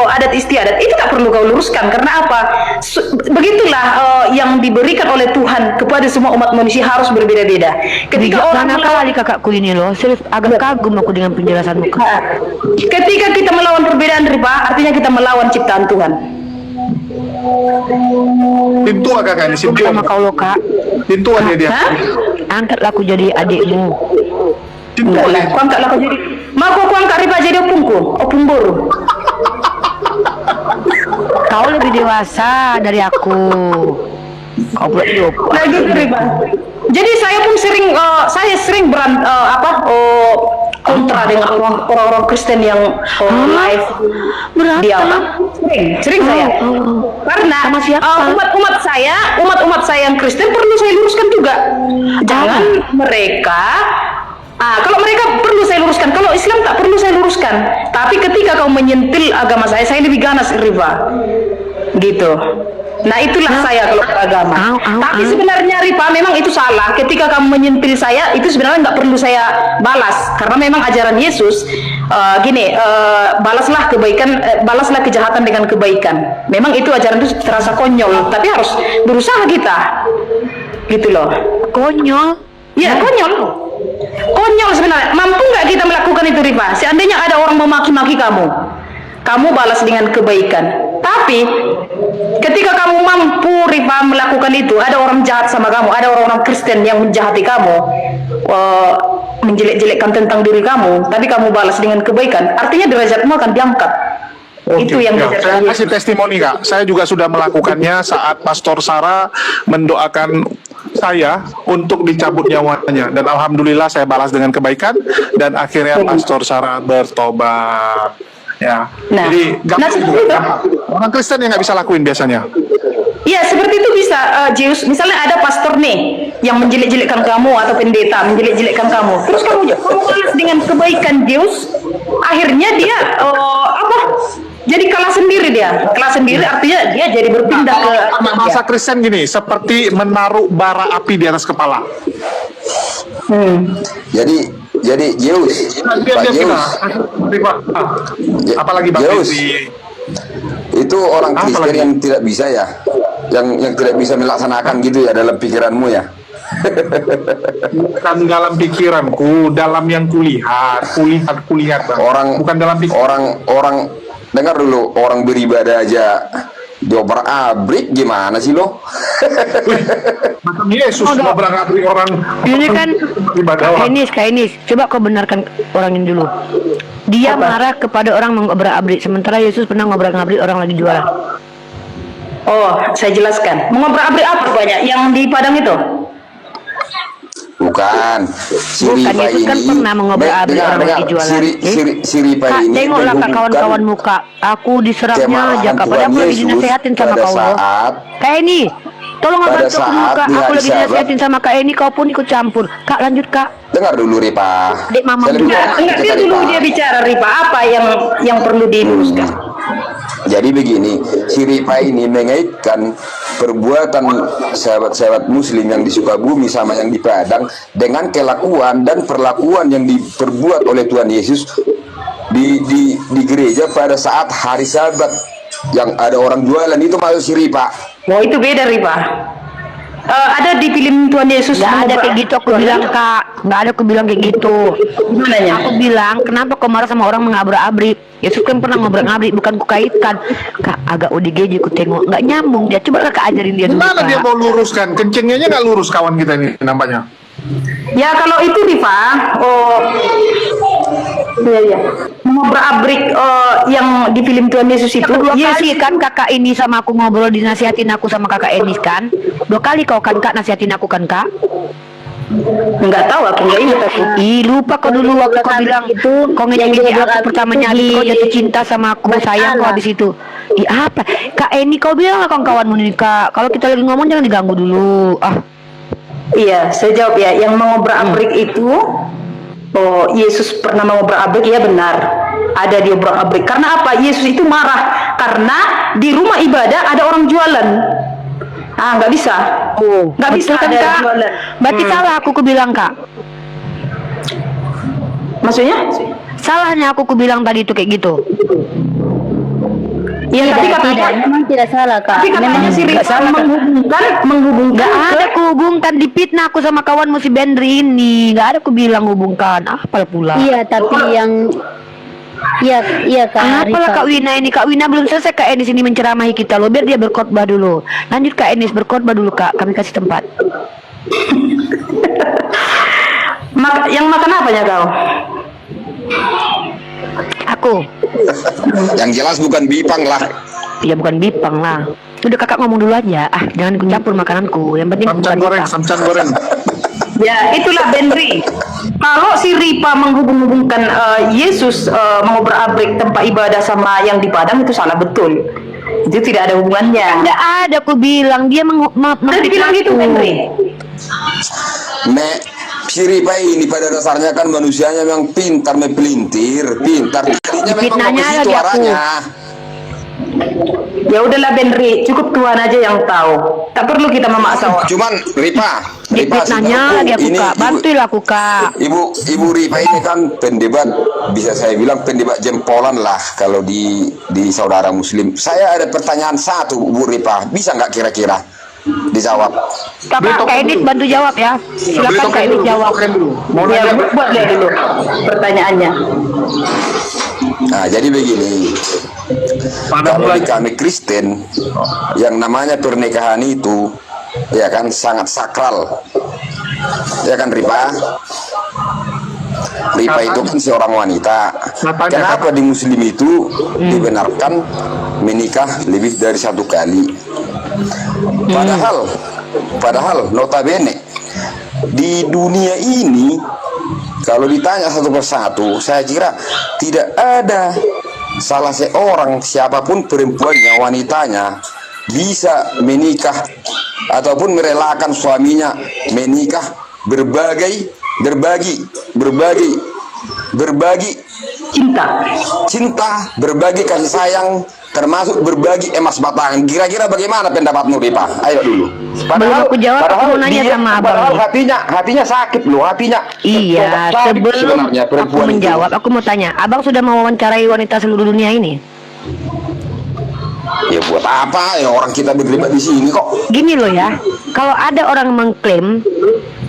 adat istiadat, itu tak perlu kau luruskan. Karena apa? Begitulah yang diberikan oleh Tuhan kepada semua umat manusia, harus berbeda-beda. Ketika orang kali kakakku ini loh, serius agak kagum aku dengan penjelasanmu. Ketika kita melawan perbedaan Rifa, artinya kita melawan ciptaan Tuhan. Pintu lah kakak ini, simpul. Sama kau loh kak. Pintu aja dia. Angkatlah aku jadi adikmu. Enggak lah, kau angkatlah kau jadi. Mau kau angkat Rifa jadi opungku, opung boru. Kau lebih dewasa dari aku. Kau pula lupa. Nah gitu Rifa. Jadi saya pun sering kontra dengan orang-orang Kristen yang live dia sering saya, karena umat saya yang Kristen perlu saya luruskan juga. Jangan mereka kalau mereka perlu saya luruskan, kalau Islam tak perlu saya luruskan. Tapi ketika kau menyentil agama saya lebih ganas Rifa gitu. Nah itulah saya kalau beragama. Tapi sebenarnya Rifa memang itu salah. Ketika kamu menyentil saya, itu sebenarnya nggak perlu saya balas, karena memang ajaran Yesus balaslah kebaikan, balaslah kejahatan dengan kebaikan. Memang itu ajaran itu terasa konyol, tapi harus berusaha kita, gitu loh. Konyol? Ya konyol. Konyol sebenarnya. Mampu nggak kita melakukan itu Rifa? Seandainya ada orang memaki-maki kamu balas dengan kebaikan. Tapi ketika kamu mampu Rifa melakukan itu, ada orang jahat sama kamu, ada orang-orang Kristen yang menjahati kamu, menjelek-jelekkan tentang diri kamu, tapi kamu balas dengan kebaikan, artinya derajatmu akan diangkat. Itu yang saya kasih testimoni kak. Saya juga sudah melakukannya saat Pastor Sarah mendoakan saya untuk dicabut nyawanya, dan alhamdulillah saya balas dengan kebaikan, dan akhirnya Pastor Sarah bertobat. Ya, jadi orang Kristen yang nggak bisa lakuin biasanya. Ya seperti itu bisa, Zeus. Misalnya ada pastor nih yang menjelek-jelekkan kamu, atau pendeta menjelek-jelekkan kamu, terus kamu balas dengan kebaikan Zeus, akhirnya dia jadi kalah sendiri dia. Kalah sendiri artinya dia jadi berpindah ke masa Kristen gini, seperti menaruh bara api di atas kepala. Jadi Zeus, Pak Zeus, apalagi Pak Zeus, itu orang Kristen yang tidak bisa ya, yang tidak bisa melaksanakan gitu ya dalam pikiranmu ya. Bukan dalam pikiranku, dalam yang kulihat orang, bukan dalam pikiran. Orang dengar dulu, orang beribadah aja diobrak-abrik, gimana sih lo? Macam Yesus ngobrak-abrik orang. Ini kan Kak Enis, coba kau benarkan orang ini dulu. Dia marah kepada orang mengobrak-abrik, sementara Yesus pernah ngobrak-abrik orang lagi jualan. Oh, saya jelaskan. Mengobrak-abrik apa banyak yang di Padang itu? Bukan, Yesus kan pernah mengobrak-abrik orang lagi jualan. Rifa ini tengoklah kak kawan-kawan muka, aku diserapnya aja kak, padahal aku lagi dinasehatin sama kau loh. Kak Eni, tolong bantu aku muka, aku lagi dinasehatin sama Kak Eni, kau pun ikut campur. Kak lanjut kak. Dengar dulu Rifa. Dek mama dulu. Dengar dulu dia bicara Rifa, apa yang perlu diluruskan. Jadi begini, si Rifa ini mengaitkan perbuatan sahabat-sahabat muslim yang di Sukabumi sama yang di Padang dengan kelakuan dan perlakuan yang diperbuat oleh Tuhan Yesus di gereja pada saat hari Sabat, yang ada orang jualan itu, maksud si Rifa. Oh itu beda Rifa. ada di film Tuhan Yesus. Nggak ada kayak gitu aku bilang Kak. Nggak ada aku bilang kayak gitu. Gimana ya? Aku bilang kenapa kau marah sama orang mengabrak-abrik? Yesus kan pernah ngabrak-abrik, bukan ku kaitkan. Kak agak ODGJ ku tengok nggak nyambung dia. Coba Kakak ajarin dia dulu. Gimana dia Kak. mau luruskan? Kencingnya nggak lurus kawan kita ini nampaknya. Ya kalau itu Rifa, iya. Mengobrak-abrik yang di film Tuhan Yesus itu. Dua Yes. kali kan kakak ini sama aku ngobrol dinasihatin aku sama kakak Enis kan. 2 kali kau kan Kak nasihatin aku kan Kak. Nggak tahu aku, nggak ingat aku. Ih lupa kau dulu waktu kau bilang kau ngejek aku pertamanya habis kau jatuh cinta sama aku sayang kau habis itu. Ih apa? Kak Eni kau bilang lah kawan-kawanmu nih Kak. Kalau kita lagi ngomong jangan diganggu dulu. Iya, saya jawab ya. Yang mengobrak-abrik itu, Yesus pernah mengobrak-abrik, ya benar. Ada dia obrak-abrik. Karena apa? Yesus itu marah karena di rumah ibadah ada orang jualan. Nggak bisa. Nggak bisa Betul kan ada Kak? jualan. Berarti salah aku bilang Kak. Maksudnya? Salahnya aku bilang tadi itu kayak gitu. Iya, tapi katanya memang tidak salah Kak. Tapi katanya si Rita menghubungkan Gak ke- ada ku hubungkan, dipitnah aku sama kawanmu si Bendri ini. Gak ada ku bilang hubungkan. Apa pula? Iya, tapi yang iya Kak Apalah Rifa. Kak Wina ini? Kak Wina belum selesai Kak Enis ini menceramahi kita loh. Biar dia berkhotbah dulu. Lanjut Kak Enis berkhotbah dulu Kak. Kami kasih tempat. yang makan apa ya kau? Aku. Yang jelas bukan bipang lah. Ya bukan bipang lah. Udah kakak ngomong dulu aja. Jangan ikut campur makananku. Yang penting Samcan bukan goreng, bipang. samcan goreng. Ya, itulah Benri. Kalau si Ripa menghubung-hubungkan Yesus mengobrak-abrik tempat ibadah sama yang di Padang itu salah betul. Itu tidak ada hubungannya. Nggak ada aku bilang dia Ada bilang gitu Benri. Si Ripa ini pada dasarnya kan manusianya memang pintar mepelintir, pintar. Tadinya memang Fitnahnya mau ke situ lagi aku. arahnya. Ya udahlah Benri, cukup Tuhan aja yang tahu. Tak perlu kita memaksa. Cuman Ripa Fitnahnya lagi aku Kak. Bantuilah aku Kak. Ibu Ripa ini kan pendebat, bisa saya bilang pendebat jempolan lah kalau di saudara Muslim. Saya ada pertanyaan satu, Bu Ripa, bisa nggak kira-kira dijawab? Kakak Kak Edith bantu jawab ya. Silakan Kak Edith jawab. Mau Ya, nanya buat lihat dulu pertanyaannya. Nah, jadi begini. Kalau di kami Kristen, yang namanya pernikahan itu, ya kan sangat sakral, ya kan Ripa? Ripa itu kan seorang wanita. Kenapa di Muslim itu dibenarkan menikah lebih dari 1 kali? Padahal notabene di dunia ini kalau ditanya satu persatu, saya kira tidak ada salah seorang siapapun perempuannya, wanitanya bisa menikah ataupun merelakan suaminya menikah berbagi cinta, berbagi kasih sayang, termasuk berbagi emas batangan. Kira-kira bagaimana pendapatmu, Ripa? Ayo dulu. Belum aku jawab, aku mau nanya sama abang Padahal nih. hatinya sakit loh, hatinya. Iya, sakit sebelum sebenarnya aku perempuan itu. menjawab, aku mau tanya, abang sudah mewawancarai wanita seluruh dunia ini? Ya buat apa ya orang kita berdebat di sini kok? Gini loh ya, kalau ada orang mengklaim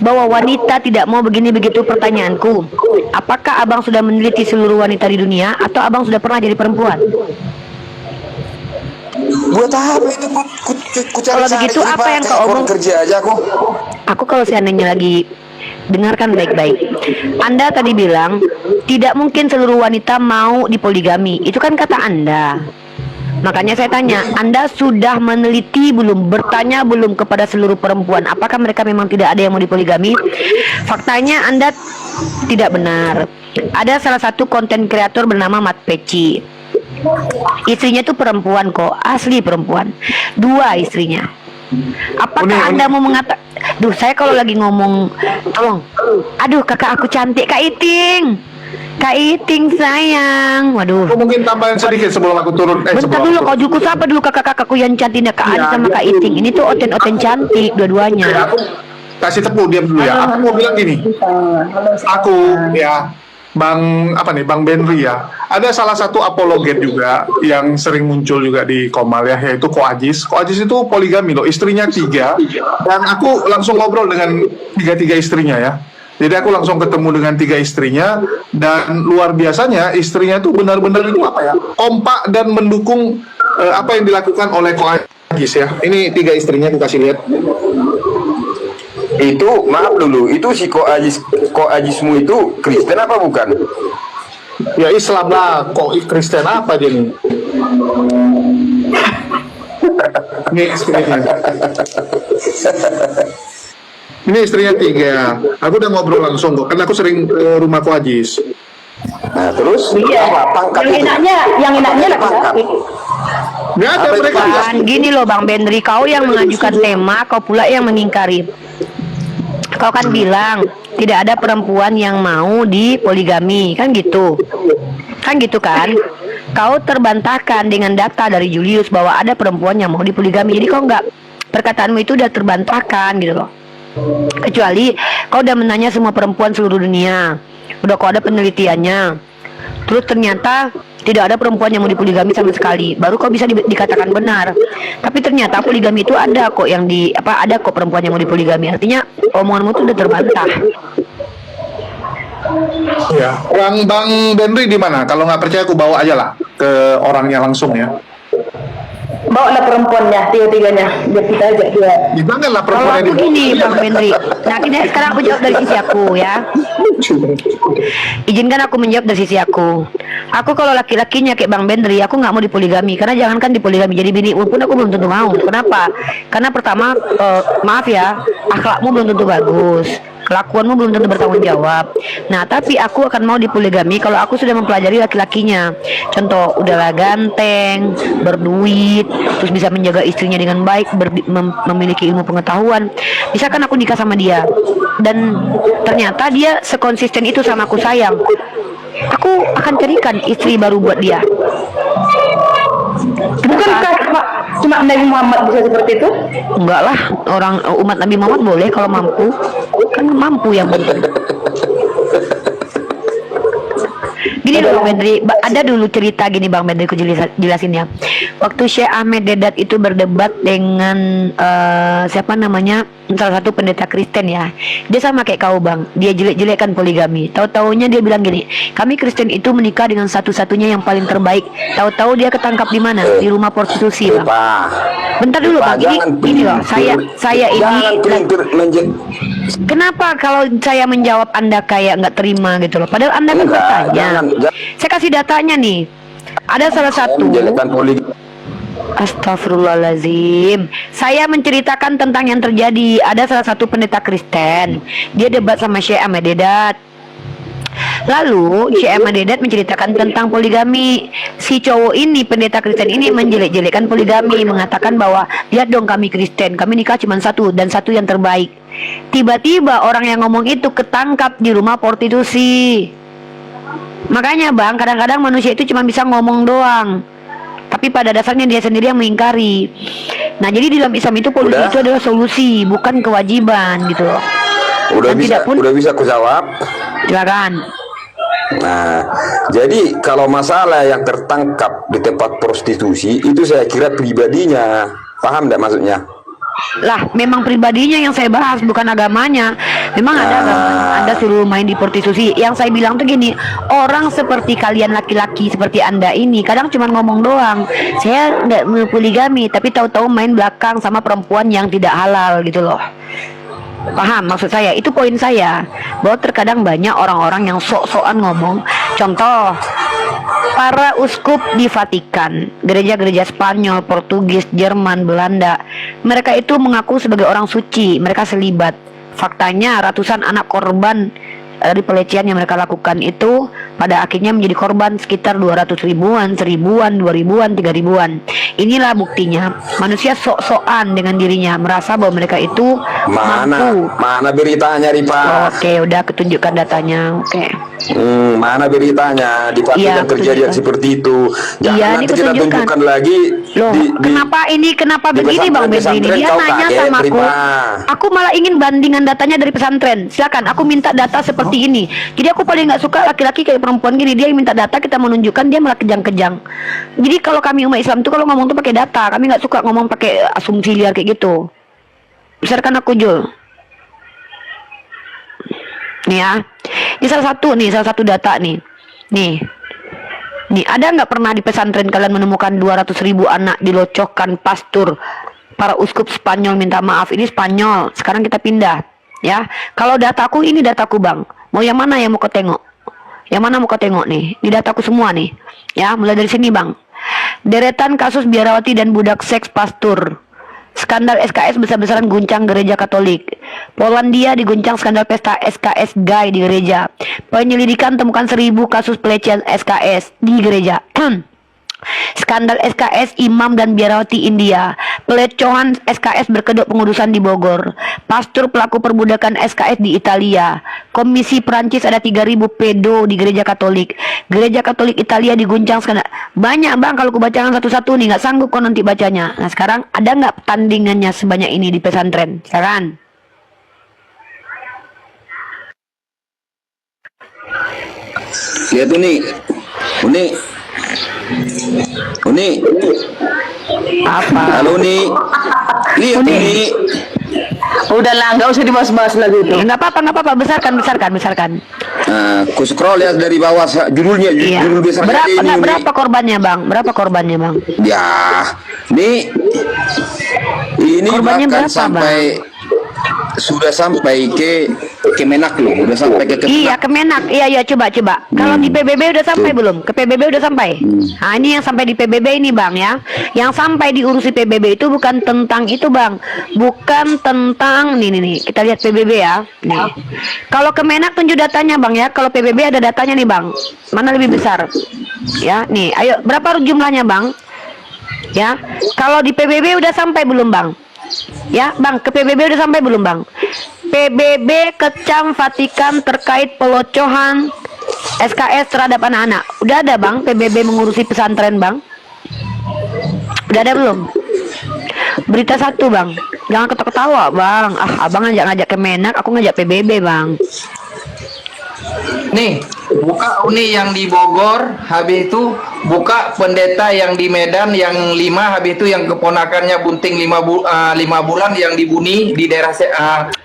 bahwa wanita tidak mau begini begitu, pertanyaanku, apakah abang sudah meneliti seluruh wanita di dunia atau abang sudah pernah jadi perempuan? Buat apa itu? Ku Kalau begitu apa yang kau omong? Kerja aja aku. Aku kalau seandainya lagi dengarkan baik-baik. Anda tadi bilang tidak mungkin seluruh wanita mau dipoligami. Itu kan kata Anda. Makanya saya tanya, Anda sudah meneliti belum, bertanya belum kepada seluruh perempuan apakah mereka memang tidak ada yang mau dipoligami? Faktanya Anda tidak benar. Ada salah satu konten kreator bernama Mat Peci. Istrinya tuh perempuan kok, asli perempuan. 2 istrinya. Apakah Anda mau mengatakan, saya kalau lagi ngomong, tolong, aduh kakak aku cantik, Kak Iting. Kak Iting sayang. Waduh. Aku mungkin tambahin sedikit sebelum aku turun. Bentar dulu, kau juku siapa dulu kakak-kakakku yang cantiknya Kak Adi sama Kak Iting. Ini tuh oten-oten cantik dua-duanya. Aku kasih tepuk diam dulu ya. Aku mau bilang gini. Aku ya Bang Benri ya. Ada salah satu apologet juga yang sering muncul juga di Komal ya, yaitu Ko Ajis. Ko Ajis itu poligami loh, istrinya 3. Dan aku langsung ngobrol dengan tiga istrinya ya. Jadi aku langsung ketemu dengan 3 istrinya, dan luar biasanya istrinya itu benar-benar itu kompak dan mendukung apa yang dilakukan oleh Ko Ajis ya. Ini 3 istrinya, aku kasih lihat. Itu maaf dulu, itu si Ko Ajismu itu Kristen apa bukan? Ya Islam lah, kok Kristen apa dia nih? Ini istrinya. Ini istrinya 3. Aku udah ngobrol langsung kok, karena aku sering ke rumah Ko Ajis. Nah terus apa pangkat itu? yang enaknya laki-laki. Nggak ada, mereka Kan gini loh Bang Benri, kau yang mengajukan tema, kau pula yang mengingkari. Kau kan bilang tidak ada perempuan yang mau dipoligami, kan gitu kan? Kau terbantahkan dengan data dari Julius bahwa ada perempuan yang mau dipoligami. Jadi kau nggak, perkataanmu itu udah terbantahkan gitu loh. Kecuali kau udah menanya semua perempuan seluruh dunia, udah kau ada penelitiannya, terus ternyata tidak ada perempuan yang mau dipoligami sama sekali, baru kau bisa dikatakan benar. Tapi ternyata poligami itu ada kok yang ada kok perempuan yang mau dipoligami. Artinya omonganmu itu udah terbantah. Ya, Bang Benri di mana? Kalau nggak percaya aku bawa aja lah ke orangnya langsung ya. Bawa lah perempuannya, 3-3-nya, biar kita aja dia. Gimana lah Kalau perempuannya aku gini Bang Benri, nah ini sekarang aku jawab dari sisi aku ya. Izinkan aku menjawab dari sisi aku. Aku kalau laki-lakinya kayak Bang Benri, aku nggak mau dipoligami. Karena jangankan dipoligami, jadi bini pun aku belum tentu mau. Kenapa? Karena pertama, maaf ya, akhlakmu belum tentu bagus, kelakuanmu belum tentu bertanggung jawab. Nah, tapi aku akan mau dipoligami kalau aku sudah mempelajari laki-lakinya. Contoh, udahlah ganteng, berduit, terus bisa menjaga istrinya dengan baik, memiliki ilmu pengetahuan. Misalkan aku nikah sama dia, dan ternyata dia sekonsisten itu sama aku sayang, aku akan carikan istri baru buat dia. Bukankah cuma Nabi Muhammad bisa seperti itu? Enggak lah, orang umat Nabi Muhammad boleh kalau mampu. Kan mampu yang penting. Gini loh Bang Benri, ada dulu cerita gini Bang Benri, aku jelasin ya. Waktu Syekh Ahmed Dedat itu berdebat dengan siapa namanya, salah satu pendeta Kristen ya. Dia sama kayak kau Bang, dia jelek-jelekkan poligami. Tahu-taunya dia bilang gini, kami Kristen itu menikah dengan satu-satunya yang paling terbaik. Tahu-tahu dia ketangkap di mana? Di rumah prostitusi Bang. Bentar dulu Bang, ini loh, saya ini. Kenapa kalau saya menjawab Anda kayak nggak terima gitu loh? Padahal Anda kan bertanya. Saya kasih datanya nih. Ada salah satu. Astagfirullahaladzim. Saya menceritakan tentang yang terjadi. Ada salah satu pendeta Kristen, dia debat sama Syekh Ahmed Dedat. Lalu Syekh Ahmed Dedat menceritakan tentang poligami. Si cowok ini, pendeta Kristen ini, menjelek-jelekkan poligami, mengatakan bahwa lihat dong kami Kristen, kami nikah cuma satu dan satu yang terbaik. Tiba-tiba orang yang ngomong itu ketangkap di rumah prostitusi. Makanya Bang, kadang-kadang manusia itu cuma bisa ngomong doang, tapi pada dasarnya dia sendiri yang mengingkari. Nah, jadi di dalam Islam itu poligami itu adalah solusi, bukan kewajiban gitu loh. Udah bisa aku jawab. Silakan. Nah, jadi kalau masalah yang tertangkap di tempat prostitusi itu saya kira pribadinya, paham tidak maksudnya? Lah, memang pribadinya yang saya bahas, bukan agamanya. Memang ada agamanya, Anda suruh main di prostitusi. Yang saya bilang tuh gini, orang seperti kalian laki-laki seperti Anda ini kadang cuma ngomong doang, saya nggak mau poligami, tapi tahu-tahu main belakang sama perempuan yang tidak halal gitu loh. Paham maksud saya? Itu poin saya, bahwa terkadang banyak orang-orang yang sok-sokan ngomong. Contoh, para uskup di Vatikan, gereja-gereja Spanyol, Portugis, Jerman, Belanda, mereka itu mengaku sebagai orang suci, mereka selibat. Faktanya ratusan anak korban dari pelecehan yang mereka lakukan itu pada akhirnya menjadi korban sekitar 200 ribuan, 1000-an, 2000-an, 3000-an. Inilah buktinya, manusia sok-sokan dengan dirinya, merasa bahwa mereka itu mampu. Mana beritanya Ripa? Oke, udah ketunjukkan datanya. Oke. Mana beritanya di Vatikan kejadian seperti itu? Jangan nanti kita tunjukkan lagi. Loh, kenapa begini Bang Benri ini? Dia nanya sama aku. Aku malah ingin bandingan datanya dari pesantren. Silakan, aku minta data seperti seperti ini. Jadi aku paling nggak suka laki-laki kayak perempuan gini. Dia yang minta data, kita menunjukkan, dia malah kejang-kejang. Jadi kalau kami umat Islam tuh kalau ngomong tuh pakai data. Kami nggak suka ngomong pakai asumsi liar kayak gitu. Besarkan aku, Jul. Nih ya. Ini salah satu data nih. Nih, ada nggak pernah di pesantren kalian menemukan 200.000 anak dilocokkan pastor, para uskup Spanyol minta maaf. Ini Spanyol. Sekarang kita pindah, ya. Kalau dataku, ini dataku, Bang. Mau yang mana yang mau kau tengok? Yang mana mau kau tengok nih? Di dataku semua nih. Ya, mulai dari sini, Bang. Deretan kasus biarawati dan budak seks pastor. Skandal SKS besar-besaran guncang gereja Katolik. Polandia diguncang skandal pesta SKS gay di gereja. Penyelidikan temukan 1000 kasus pelecehan SKS di gereja. Skandal SKS imam dan biarawati India. Pelecehan SKS berkedok pengurusan di Bogor. Pastor pelaku perbudakan SKS di Italia. Komisi Perancis ada 3000 pedo di gereja Katolik. Gereja Katolik Italia diguncang skandal. Banyak, Bang, kalau kubacakan satu-satu nih, nggak sanggup kok nanti bacanya. Nah, sekarang ada nggak tandingannya sebanyak ini di pesantren? Sekarang Lihat Uni. apa? Halo Uni. Lihat Uni. Udahlah, nggak usah dibahas-bahas lagi itu. Nggak apa-apa, besarkan. Ku scroll lihat dari bawah judulnya, Iya. judul besar Berapa korbannya, Bang? Ya, ini Korbannya bahkan berapa, sudah sampai ke Kemenak loh, udah sampai ke Iya, Kemenak. Iya, coba. Kalau di PBB udah sampai belum? Ke PBB udah sampai? Nah, ini yang sampai di PBB ini, Bang, ya. Yang sampai diurusi PBB itu bukan tentang itu, Bang. Bukan tentang nih. Kita lihat PBB ya. Nih. Kalau Kemenak tunjuk datanya, Bang, ya. Kalau PBB ada datanya nih, Bang. Mana lebih besar? Ya, nih. Ayo, berapa jumlahnya, Bang? Ya. Kalau di PBB udah sampai belum, Bang? Ya, Bang, ke PBB udah sampai belum, Bang? PBB kecam Vatikan terkait pelocohan SKS terhadap anak-anak. Udah ada, Bang, PBB mengurusi pesantren, Bang? Udah ada belum? Berita 1, Bang. Jangan ketawa-ketawa, Bang. Abang ngajak Kemenak, aku ngajak PBB, Bang. Nih, buka Uni yang di Bogor, habis itu buka pendeta yang di Medan yang 5, habis itu yang keponakannya bunting 5 bulan yang dibuni di daerah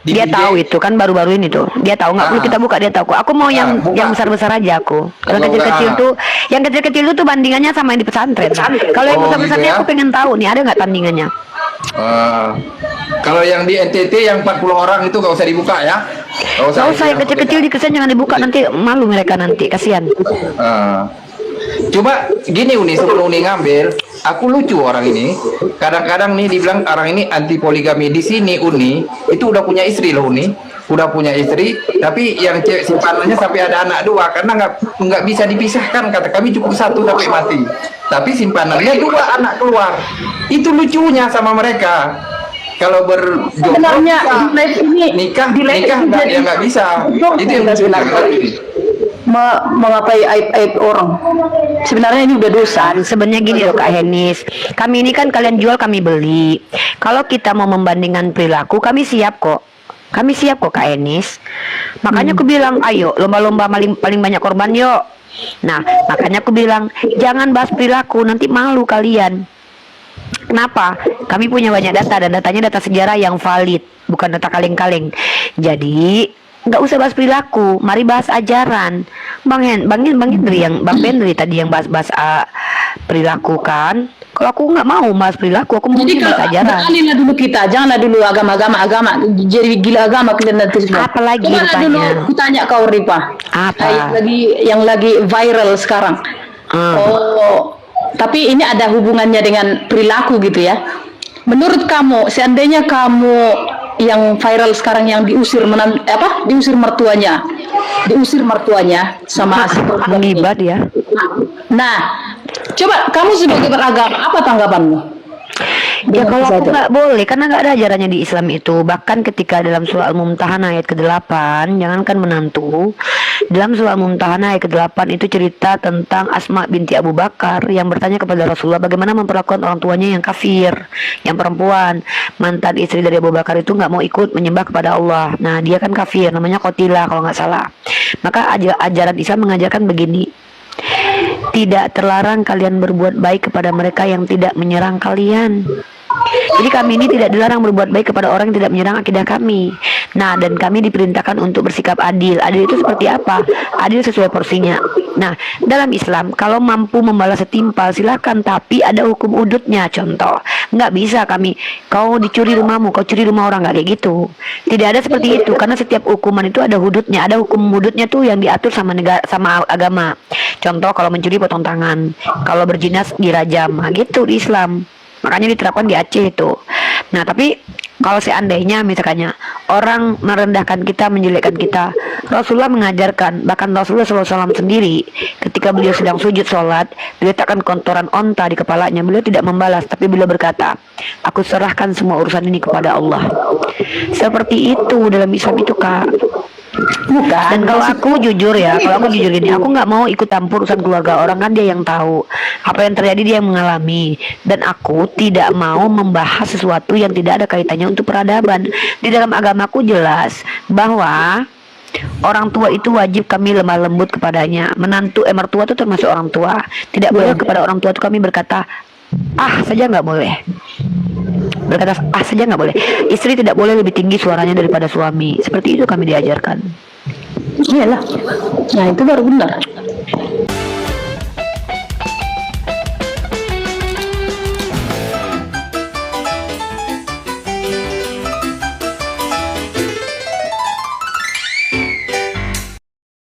di Dia BJ. tahu itu kan baru-baru ini tuh. Dia tahu, nggak perlu kita buka, dia tahu kok. Aku mau yang besar-besar aja aku. Kalau yang kecil-kecil itu bandingannya sama yang di pesantren. Kalau yang besar-besarnya gitu ya? aku pengen tahu nih, ada nggak tandingannya? Kalau yang di NTT yang 40 orang itu gak usah dibuka ya. Gak usah, yang kecil-kecil di kesan jangan dibuka, nanti malu mereka nanti, kasihan. Coba gini Uni, sebelum Uni ngambil, aku lucu orang ini. Kadang-kadang nih dibilang orang ini anti poligami. Di sini Uni itu udah punya istri loh Uni. Udah punya istri, tapi yang cewek simpanannya sampai ada anak 2 karena nggak bisa dipisahkan, kata kami cukup 1 sampai mati. Tapi simpanannya 2 anak keluar. Itu lucunya sama mereka. Kalau berjodoh Sebenarnya di live ini nikah jadi ya nggak bisa. Itu yang lucunya. mengapai aib-aib orang. Sebenarnya ini udah dosa. Sebenarnya gini loh Kak Henis, kami ini kan kalian jual kami beli. Kalau kita mau membandingkan perilaku, kami siap kok. Kami siap kok Kak Enis. Makanya aku bilang, ayo lomba-lomba paling banyak korban yuk. Nah, makanya aku bilang, jangan bahas perilaku, nanti malu kalian. Kenapa? Kami punya banyak data, dan datanya data sejarah yang valid, bukan data kaleng-kaleng. Jadi nggak usah bahas perilaku, mari bahas ajaran. Bang Henry tadi yang bahas perilaku kan. Kalau aku nggak mau bahas perilaku, aku mau bahas ajaran. Beranilah dulu kita, janganlah dulu agama, jadi gila agama kalian nanti semua. Apalagi Coba dulu kutanya kau Ripa. Apa? Yang lagi viral sekarang. Oh, tapi ini ada hubungannya dengan perilaku gitu ya. Menurut kamu, seandainya kamu yang viral sekarang yang diusir mertuanya sama si perempuan ini. Akibat ya. Nah, coba kamu sebagai beragama, apa tanggapanmu? Ya Dengan kalau aku saja. nggak boleh, karena nggak ada ajarannya di Islam itu. Bahkan ketika dalam surah Al-Mumtahanah ayat ke-8, jangankan menantu, dalam surah Al-Mumtahanah ayat ke-8 itu cerita tentang Asma binti Abu Bakar yang bertanya kepada Rasulullah bagaimana memperlakukan orang tuanya yang kafir, yang perempuan. Mantan istri dari Abu Bakar itu nggak mau ikut menyembah kepada Allah. Nah, dia kan kafir, namanya Qatilah kalau nggak salah. Maka ajaran Islam mengajarkan begini. Tidak terlarang kalian berbuat baik kepada mereka yang tidak menyerang kalian. Jadi kami ini tidak dilarang berbuat baik kepada orang yang tidak menyerang akidah kami. Nah, dan kami diperintahkan untuk bersikap adil. Adil itu seperti apa? Adil sesuai porsinya. Nah, dalam Islam, kalau mampu membalas setimpal silakan, tapi ada hukum udutnya. Contoh, nggak bisa kami, kau dicuri rumahmu, kau curi rumah orang, nggak kayak gitu. Tidak ada seperti itu, karena setiap hukuman itu ada hududnya. Ada hukum hududnya tuh yang diatur sama negara, sama agama. Contoh, kalau mencuri potong tangan, kalau berjinas dirajam, nah, gitu di Islam. Makanya diterapkan di Aceh itu. Nah, tapi kalau seandainya misalkannya orang merendahkan kita, menjelekkan kita, Rasulullah mengajarkan, bahkan Rasulullah SAW sendiri ketika beliau sedang sujud sholat, beliau letakkan kotoran onta di kepalanya, beliau tidak membalas, tapi beliau berkata, aku serahkan semua urusan ini kepada Allah. Seperti itu dalam Islam itu, Kak. Bukan. Dan kalau aku jujur ya, kalau aku jujur gini, aku nggak mau ikut campur urusan keluarga orang, kan dia yang tahu apa yang terjadi, dia yang mengalami, dan aku tidak mau membahas sesuatu yang tidak ada kaitannya untuk peradaban. Di dalam agamaku jelas bahwa orang tua itu wajib kami lemah lembut kepadanya. Menantu, mertua itu termasuk orang tua. Tidak boleh kepada orang tua itu kami berkata ah saja, nggak boleh. Berkata ah saja nggak boleh. Istri tidak boleh lebih tinggi suaranya daripada suami. Seperti itu kami diajarkan. Iyalah. Nah, itu baru benar.